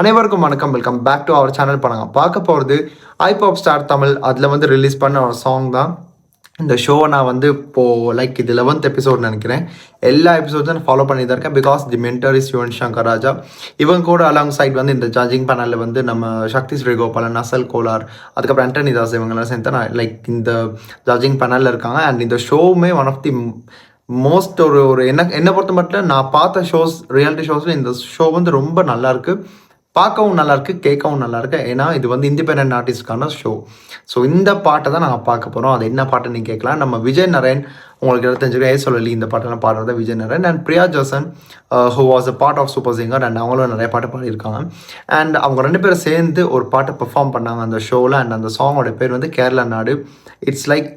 அனைவருக்கும் வணக்கம். Welcome back to our channel. பண்ணாங்க பார்க்க போகிறது ஐபாப் ஸ்டார் தமிழ். அதில் வந்து ரிலீஸ் பண்ண ஒரு சாங் தான் இந்த ஷோ. நான் வந்து இப்போது லைக் இது 11th எபிசோட் நினைக்கிறேன். எல்லா எபிசோட்ஸும் நான் ஃபாலோ பண்ணி தான் இருக்கேன். Because the mentor is Yuvan Shankar Raja. இவங்க கூட அலாங் சைட் வந்து இந்த ஜட்ஜிங் பேனலில் வந்து நம்ம சக்தி ஸ்ரீகோபாலன், நசல் கோலார், அதுக்கப்புறம் ஆண்டனி தாஸ் இவங்கெல்லாம் சேர்ந்து நான் லைக் இந்த ஜட்ஜிங் பேனலில் இருக்காங்க. அண்ட் இந்த ஷோவுமே ஒன் ஆஃப் தி மோஸ்ட் ஒரு என்னை பொறுத்த மட்டும் நான் பார்த்த ஷோஸ், ரியாலிட்டி ஷோஸில் இந்த ஷோ வந்து ரொம்ப நல்லாயிருக்கு. பார்க்கவும் நல்லாயிருக்கு, கேட்கவும் நல்லாயிருக்கு. ஏன்னா இது வந்து இண்டிபெண்டன்ட் ஆர்டிஸ்ட்கான ஷோ. ஸோ இந்த பாட்டை தான் நாங்கள் பார்க்க போகிறோம். அது என்ன பாட்டு நீங்கள் கேட்கலாம். நம்ம விஜய் நரேன், உங்களுக்கு 25 சொல்லி இந்த பாட்டெல்லாம் பாடுறது Vijay Naren and Priya Joson, who was a part of super singer. And அவங்களும் நிறைய பாட்டு பாடியிருக்காங்க. அண்ட் அவங்க 2 பேரும் சேர்ந்து ஒரு பாட்டை பெர்ஃபார்ம் பண்ணாங்க அந்த ஷோவில். அண்ட் அந்த சாங்கோட பேர் வந்து கேரளா நாடு. இட்ஸ் லைக்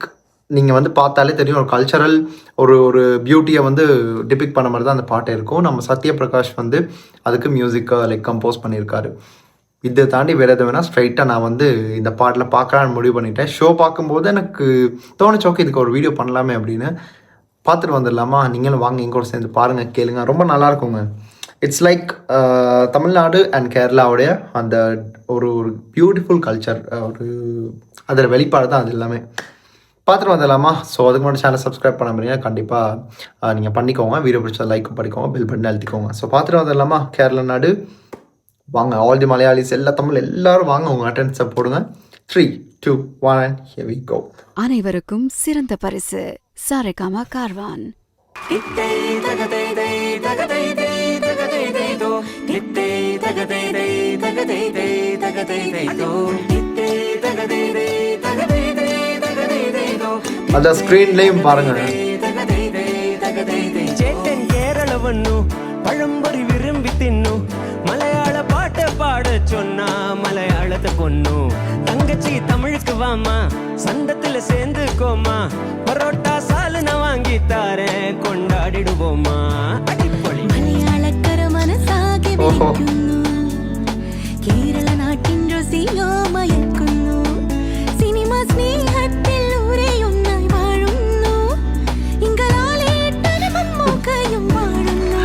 நீங்கள் வந்து பார்த்தாலே தெரியும், ஒரு கல்ச்சரல் ஒரு பியூட்டியை வந்து டிபிக் பண்ண மாதிரி தான் அந்த பாட்டை இருக்கும். நம்ம சத்யபிரகாஷ் வந்து அதுக்கு மியூசிக்கை லைக் கம்போஸ் பண்ணியிருக்காரு. இதை தாண்டி வேறு எது வேணால் ஸ்ட்ரைட்டாக நான் வந்து இந்த பாட்டில் பார்க்கலான்னு முடிவு பண்ணிட்டேன். ஷோ பார்க்கும்போது எனக்கு தோணுச்சு, ஓகே இதுக்கு ஒரு வீடியோ பண்ணலாமே அப்படின்னு. பார்த்துட்டு வந்துடலாமா? நீங்களும் வாங்க எங்க கூட சேர்ந்து பாருங்கள், கேளுங்க, ரொம்ப நல்லாயிருக்குங்க. இட்ஸ் லைக் தமிழ்நாடு அண்ட் கேரளாவுடைய அந்த ஒரு பியூட்டிஃபுல் கல்ச்சர், அதில் வெளிப்பாடு தான் அது எல்லாமே. பார்த்துட்டு வந்துடலாமா? ஸோ அதுக்கு முன்னாடி சேனல் சப்ஸ்கிரைப் பண்ண முடியுங்க, கண்டிப்பாக நீங்கள் பண்ணிக்கோங்க. வீடியோ பிடிச்சா லைக் பண்ணிக்கோங்க, பெல் பட்டன் அழுத்திக்கோங்க. ஸோ பார்த்துட்டு வந்துடலாமா? கேரளா நாடு வாங்க. ஆல் தி மலையாளிஸ், எல்லா தமிழ் எல்லாரும் வாங்க, உங்கள் அட்டெண்டன்ஸை போடுங்க. 3, 2, 1 here we go. அனைவருக்கும் சிறந்த பரிசு சாரேகாமா கார்வான். அந்த ஸ்க்ரீன்லேயும் பாருங்க. ചേട്ടൻ കേരളവണ്ണു പഴംപൊരി വിരുമ്പി തിന്നു മലയാള പാട്ട് പാട சொன்னா மலையாளத்தை கொன்னு தங்கச்சி தமிழுக்கு வாமா சந்தத்துல சேர்ந்துக்கோமா பரோட்டா சாலுன வாங்கி தாரேன் கொண்டாடிடுவோமா அடிப்பொளி മലയാളക്കര മനസ്സാകെ വിളിക്കുന്നു കേരള നാട്ടിൻ രുചിയോ മയക്കുന്നു സിനിമ സ്നേഹത്തിൽ ഉരയൊന്നായി വാഴുന്നു ഇങ്കലാലേട്ടനും മമ്മൂക്കയും വാഴുന്നു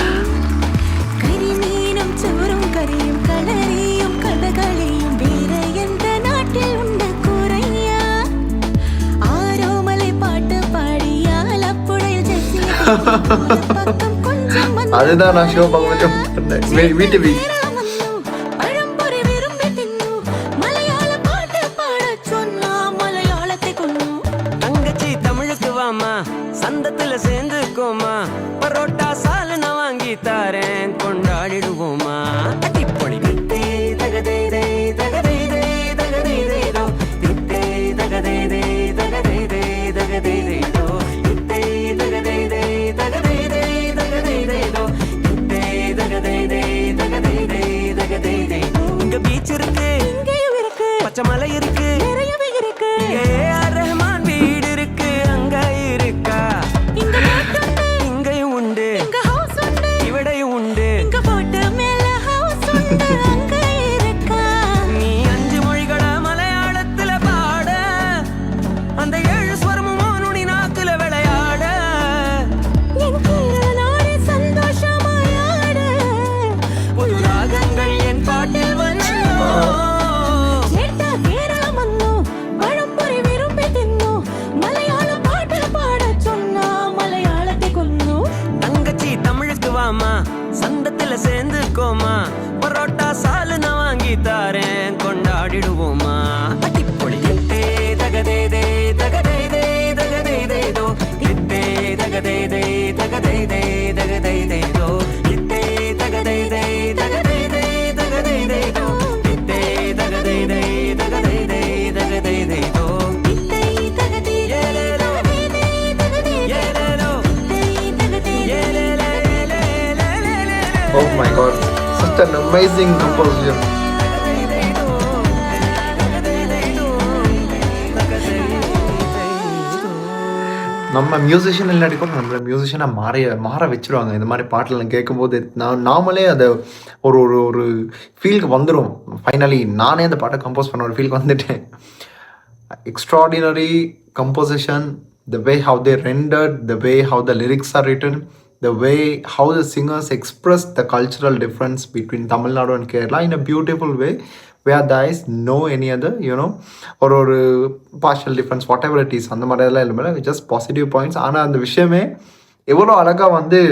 കരിമീനും ചോറും കറിയും കളരിയും കഥകളിയും വേറെ എന്ത നാട്ടിൽ ഉണ്ട് കുറയ്യ ആരോമലെ പാട്ട് പാടിയാൽ അപ്പുഴയിൽ ജെസ്സി പക്കം കൊഞ്ചം அதுதான் நான் ஷோ பார்க்க வீட்டு சந்தத்துல சேர்ந்துக்கோமா பரோட்டா சாலுன வாங்கி தாரேன் கொண்டாடிடுவோமா அடிப்பொளி தித்தே தகதே தே தகதே தே தகதே தே தோ தித்தே தகதே தே தகதே தே தகதே தே தோ தித்தே தகதே தே தகதே தே தகதே தே தோ தித்தே தகதே தே தகதே தே தகதே தே தோ. இங்க பீச் இருக்கு, இங்கேயும் இருக்கு, பச்சை மலை இருக்கு, நிறையவே இருக்கு. ஏஆர் ரஹ்மான் வீடு இருக்கு, அங்க இருக்கா? இங்கேயும் உண்டு, இங்க ஹவுஸ் உண்டு, இவடையும் உண்டு, இங்க போட்டு மேல ஹவுஸ் உண்டு, அங்க இருக்கா? நீ 5 மொழிகளை மலையாளத்துல பாட, அந்த 7 ஸ்வரமும் நுனி நாக்குல விளையாட, என் கேரள நாடு சந்தோஷமாயாட, புது ராகங்கள் என் பாட்டில் வந்து சந்தத்துல சேர்ந்துக்கோமா பரோட்டா சாலுன வாங்கி தாரேன் கொண்டாடிடுவோமா அடிப்பொளி தித்தே தகதே தே தகதே தே தகதே தே தோ தித்தே தகதே தே தகதே தே தகதே தே தோ தித்தே தகதே தே தகதே தே தகதே தே தோ தித்தே தகதே தே தகதே தே தகதே தே தோ தித்தே தகதே ஏலேலோ ஏலேலோ தித்தே ஏலேலோ. Oh my god, such an amazing composition. நம்ம மியூசிஷியன் இல்லாட்டி கூட நம்மள மியூசிஷியனாக மாற வச்சுருவாங்க இந்த மாதிரி பாட்டெல்லாம் கேட்கும்போது. நாமளே அதை ஒரு ஃபீலுக்கு வந்துடும். ஃபைனலி நானே அந்த பாட்டை கம்போஸ் பண்ண ஒரு ஃபீலுக்கு வந்துட்டேன். Extraordinary composition, the way how they rendered, the way how the lyrics are written, the way how the singers express the cultural difference between Tamil Nadu and Kerala in a beautiful way, where there is no any other, ஒரு partial difference, whatever it is, அந்த மாதிரிலாம் இல்லை, just positive points. ஆனால் அந்த விஷயமே எவ்வளோ அழகாக வந்து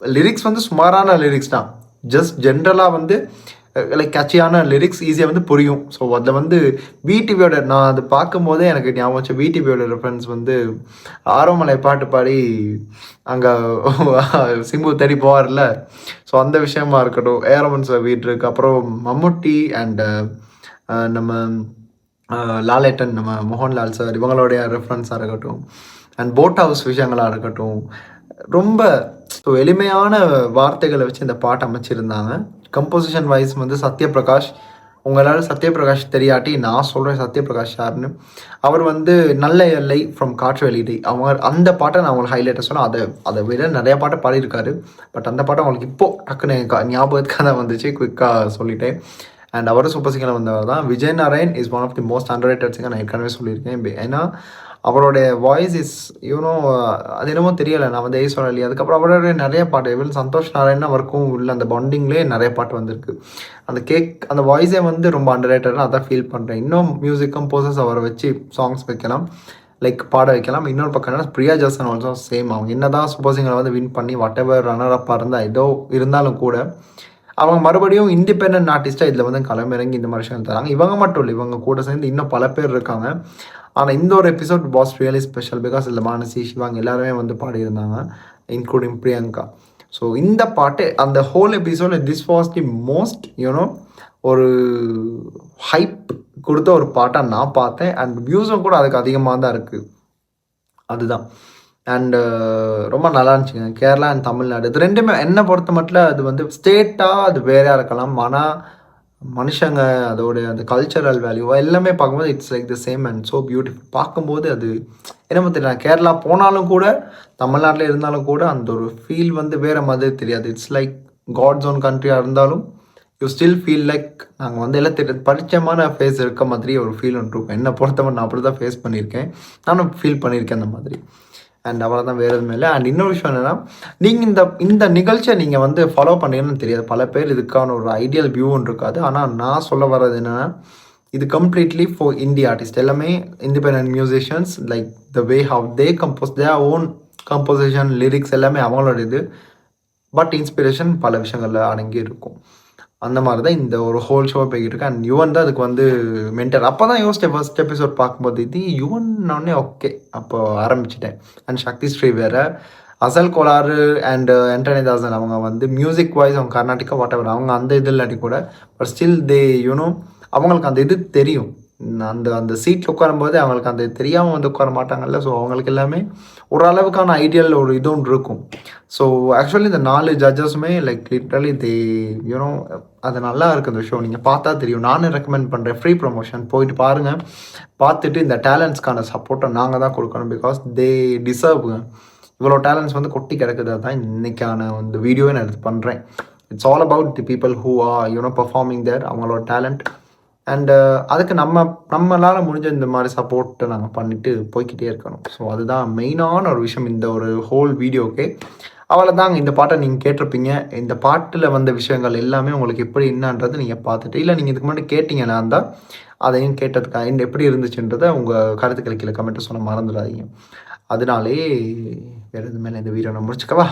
லிரிக்ஸ் வந்து சுமாரான லிரிக்ஸ் தான், ஜஸ்ட் ஜென்ரலாக வந்து லைக் கேட்சியான லிரிக்ஸ் ஈஸியாக வந்து புரியும். ஸோ அதில் வந்து விடிவியோட நான் அது பார்க்கும்போதே எனக்கு ஞாபகம் வச்சு விடிவியோட ரெஃபரன்ஸ் வந்து ஆரோமலை பாட்டு பாடி அங்கே சிம்பு தேடி போவார்ல, ஸோ அந்த விஷயமா இருக்கட்டும், ஏரமன் சார் வீட்டு இருக்கு, அப்புறம் மம்முட்டி அண்ட் நம்ம லாலேட்டன், நம்ம மோகன்லால் சார் இவங்களுடைய ரெஃபரன்ஸாக இருக்கட்டும், அண்ட் போட் ஹவுஸ் விஷயங்களாக இருக்கட்டும், ரொம்ப எளிமையான வார்த்தைகளை வச்சு இந்த பாட்டு அமைச்சிருந்தாங்க. கம்போசிஷன் வைஸ் வந்து சத்யபிரகாஷ், உங்களால் சத்யபிரகாஷ் தெரியாட்டி நான் சொல்கிறேன் சத்யபிரகாஷ் யாருன்னு. அவர் வந்து நல்ல எல்லை ஃப்ரம் காற்று வெளியிடை, அவங்க அந்த பாட்டை நான் உங்களுக்கு ஹைலைட்டாக சொன்னேன். அதை விட நிறையா பாட்டை பாடியிருக்காரு, பட் அந்த பாட்டை அவங்களுக்கு இப்போது டக்குன்னு ஞாபகத்துக்காக தான் வந்துச்சு, குயிக்காக சொல்லிட்டேன். அண்ட் அவரும் சூப்பர் சிங்கரில் வந்தவர் தான். Vijay Narayan is one of the most underrated singer, நான் ஏற்கனவே சொல்லியிருக்கேன். ஏன்னா அவருடைய வாய்ஸ் இஸ் அது என்னமோ தெரியலை, நான் வந்து சொல்லி இல்லையா. அதுக்கப்புறம் அவருடைய நிறைய பாட்டு, இவன் சந்தோஷ் நாராயண் அவருக்கும் உள்ள அந்த பாண்டிங்லேயே நிறைய பாட்டு வந்திருக்கு. அந்த வாய்ஸே வந்து ரொம்ப அண்டர்ரேட்டட்னு அதான் ஃபீல் பண்ணுறேன். இன்னும் மியூசிக் கம்போசர்ஸ் அவரை வச்சு சாங்ஸ் வைக்கலாம், லைக் பாட வைக்கலாம். இன்னொரு பக்கம் என்ன, பிரியா ஜாசன் ஆல்சோ சேம். அவங்க என்ன தான் சூப்பர் சிங்கரை வந்து வின் பண்ணி வாட் எவர் ரன்னர் அப்பாக இருந்தால் ஏதோ இருந்தாலும் கூட அவங்க மறுபடியும் இண்டிபெண்டன்ட் ஆர்டிஸ்ட்டாக இதில் வந்து களமிறங்கி இந்த மாதிரி விஷயம் தராங்க. இவங்க மட்டும் இல்லை, இவங்க கூட சேர்ந்து இன்னும் பல பேர் இருக்காங்க. ஆனால் இந்த ஒரு episode was really special because இதில் மானசி, சிவாங்க எல்லாருமே வந்து பாடியிருந்தாங்க, இன்க்ளூடிங் பிரியங்கா. ஸோ இந்த பாட்டு அந்த whole episode this was the most ஒரு ஹைப் கொடுத்த ஒரு பாட்டாக நான் பார்த்தேன். அண்ட் வியூஸும் கூட அதுக்கு அதிகமாக தான் இருக்குது, அதுதான். அண்டு ரொம்ப நல்லா இருந்துச்சுங்க. கேரளா அண்ட் தமிழ்நாடு இது ரெண்டுமே என்னை பொறுத்த மட்டும் அது வந்து ஸ்டேட்டாக அது வேறையாக இருக்கலாம், ஆனால் மனுஷங்க அதோட அந்த கல்ச்சரல் வேல்யூ எல்லாமே பார்க்கும்போது it's like the same and so beautiful. பார்க்கும்போது அது என்ன தெரியல, கேரளா போனாலும் கூட தமிழ்நாட்டில் இருந்தாலும் கூட அந்த ஒரு ஃபீல் வந்து வேறு மாதிரி தெரியாது. இட்ஸ் லைக் காட்ஸ் ஓன் கண்ட்ரியாக இருந்தாலும் யூ ஸ்டில் ஃபீல் லைக் நாங்கள் வந்து எல்லாம் பரிச்சயமான ஃபேஸ் இருக்க மாதிரி ஒரு ஃபீல் ஒன்று இருக்கும். என்னை பொறுத்தவரை நான் அப்படி தான் ஃபேஸ் பண்ணியிருக்கேன், நானும் ஃபீல் பண்ணியிருக்கேன் அந்த மாதிரி. அண்ட் அவ்வளோ தான், வேறு எதுவுமே இல்லை. அண்ட் இன்னொரு விஷயம் என்னென்னா, நீங்கள் இந்த நிகழ்ச்சியை நீங்கள் வந்து ஃபாலோ பண்ணீங்கன்னு தெரியாது, பல பேர் இதுக்கான ஒரு ஐடியல் வியூன்னு இருக்காது. ஆனால் நான் சொல்ல வர்றது என்னென்னா, இது கம்ப்ளீட்லி ஃபார் இந்தியா ஆர்டிஸ்ட், எல்லாமே independent musicians, like the way how they compose their own composition, lyrics எல்லாமே அவங்களோட இது. பட் இன்ஸ்பிரேஷன் பல விஷயங்களில் அடங்கி இருக்கும். அந்த மாதிரி தான் இந்த ஒரு ஹோல் ஷோ போய்கிட்டு இருக்கு. அண்ட் யுவன் தான் அதுக்கு வந்து மென்டர். அப்போ தான் யோசிச்சேன் ஃபர்ஸ்ட் எபிசோட் பார்க்கும்போது, இது யுவன்னே ஓகே அப்போ ஆரம்பிச்சிட்டேன். அண்ட் சக்தி ஸ்ரீ வேறு, அசல் கோளாறு அண்ட் என்டர்னைதாசன் அவங்க வந்து மியூசிக் வைஸ் அவங்க கர்நாடிகா வாட் எவர் அவங்க அந்த இது இல்லாட்டி கூட, பட் ஸ்டில் தே அவங்களுக்கு அந்த இது தெரியும். அந்த சீட்டில் உட்காரும்போது அவங்களுக்கு அந்த தெரியாமல் வந்து உட்கார மாட்டாங்கல்ல. ஸோ அவங்களுக்கு எல்லாமே ஓரளவுக்கான ஐடியல் ஒரு இது ஒன்று இருக்கும். ஸோ ஆக்சுவலி இந்த 4 ஜட்ஜஸுமே லைக் லிட்ரலி தே அது நல்லா இருக்குது அந்த ஷோ. நீங்கள் பார்த்தா தெரியும். நானும் ரெக்கமெண்ட் பண்ணுறேன், ஃப்ரீ ப்ரொமோஷன் போயிட்டு பாருங்கள். பார்த்துட்டு இந்த டேலண்ட்ஸ்க்கான சப்போர்ட்டை நாங்கள் தான் கொடுக்கணும், பிகாஸ் தே டிசர்வ்ங்க. இவ்வளோ டேலண்ட்ஸ் வந்து கொட்டி கிடக்குது. தான் இன்றைக்கான இந்த வீடியோவை நான் எடுத்து பண்ணுறேன். It's all about the people who are performing there, அவங்களோட டேலண்ட். அண்டு அதுக்கு நம்மளால் முடிஞ்ச இந்த மாதிரி சப்போர்ட்டை நாங்கள் பண்ணிவிட்டு போய்கிட்டே இருக்கணும். ஸோ அதுதான் மெயினான ஒரு விஷயம் இந்த ஒரு ஹோல் வீடியோக்கே. அவ்வளோதாங்க. இந்த பாட்டை நீங்கள் கேட்டிருப்பீங்க. இந்த பாட்டில் வந்த விஷயங்கள் எல்லாமே உங்களுக்கு எப்படி என்னன்றது நீங்கள் பார்த்துட்டு, இல்லை நீங்கள் இதுக்கு முன்னாடி கேட்டிங்கன்னா இருந்தால் அதையும் கேட்டதுக்காக எப்படி இருந்துச்சுன்றதை உங்கள் கருத்துக்களை கீழே கமெண்ட்டை சொல்ல மறந்துடாதீங்க. அதனாலே வேறு எதுவுமே இந்த வீடியோ நான் முடிச்சுக்கவா?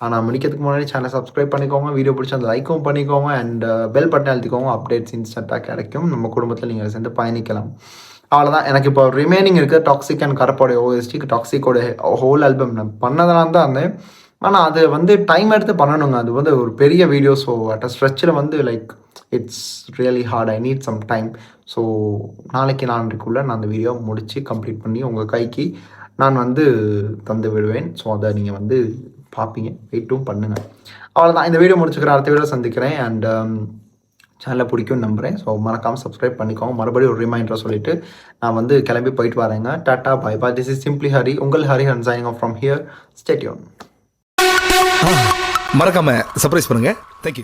ஆனால் முடிக்கிறதுக்கு முன்னாடி சேனலை சப்ஸ்கிரைப் பண்ணிக்கோங்க, வீடியோ பிடிச்சி அந்த லைக்கும் பண்ணிக்கோங்க, அண்ட் பெல் பட்டன் அழுத்திக்கோங்க. அப்டேட்ஸ் இன்ஸ்டண்ட்டாக கிடைக்கும். நம்ம குடும்பத்தில் நீங்கள் சேர்ந்து பயணிக்கலாம். அவ்வளோதான். எனக்கு இப்போ ரிமைனிங் இருக்குது டாக்ஸிக் அண்ட் கரப்போடைய ஓஎஸ்டிக்கு டாக்ஸிக்கோட ஹோல் ஆல்பம் நான் பண்ணதெல்லாம் தான் இருந்தேன். ஆனால் அது வந்து டைம் எடுத்து பண்ணணுங்க. அது வந்து ஒரு பெரிய வீடியோ. ஸோ அட் அ ஸ்ட்ரெச்சில் வந்து like it's really hard. I need some time. So நாளைக்குள்ளே நான் அந்த வீடியோ முடித்து கம்ப்ளீட் பண்ணி உங்கள் கைக்கு நான் வந்து தந்து விடுவேன். ஸோ அதை நீங்கள் வந்து பார்ப்பீங்க, வெயிட்டும் பண்ணுங்கள். அவ்வளோதான். இந்த வீடியோ முடிச்சுக்கிறேன். அடுத்த வீடியோ சந்திக்கிறேன். அண்ட் சேனலை பிடிக்கும்னு நம்புகிறேன். ஸோ மறக்காமல் சப்ஸ்கிரைப் பண்ணிக்கோங்க. மறுபடியும் ஒரு ரிமைண்டரை சொல்லிவிட்டு நான் வந்து கிளம்பி போயிட்டு வரேங்க. Tata bye bye. This is simply Hari, உங்கள் Hariharan signing off from here. Stay tuned. மறக்காம சர்ப்ரைஸ் பண்ணுங்க. தேங்க்யூ.